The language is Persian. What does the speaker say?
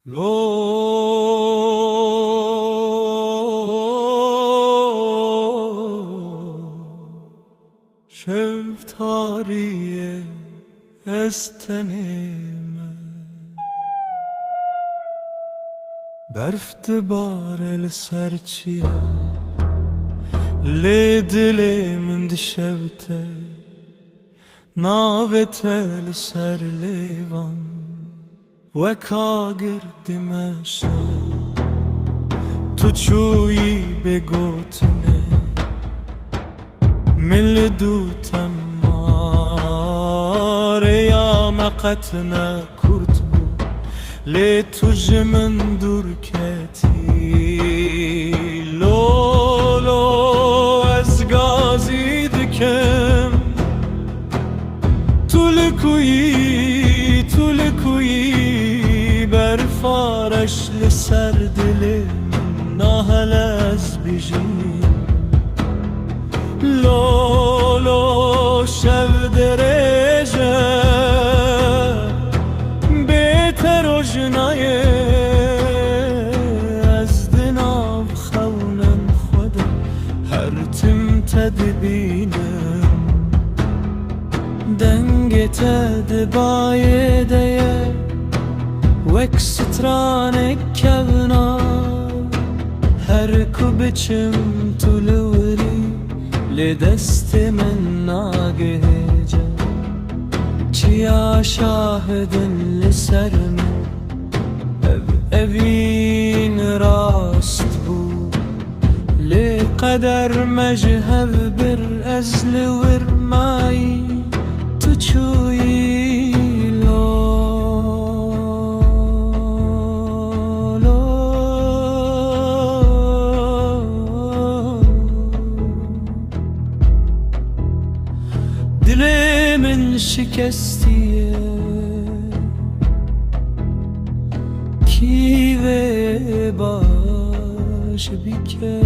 لو شفت هاري استنيمة برفت بار السرچية لدلي من دشبته ناوته لسر ليوان وكاگر دمشق تو چویی بگوتنه مل دوتم ماریا مقتنا کرد بود لی تو جمن دور کتی لولو از گازی دکم تو لکویی برفارش لسر دلم ناهل از بیجی لولو شب درجه بهتر و جنایه از دناب خونم خودم هر تم تدبینم دنگ تدبای دیه وک سترانک کبنا هر کو بچم تو لوری لدست من ناگهجه چیا شاهدن لسر من اوین راست بود لقدر مجهب بر از لور مایی تو چویی دل من شکستیه کی و باش بیکه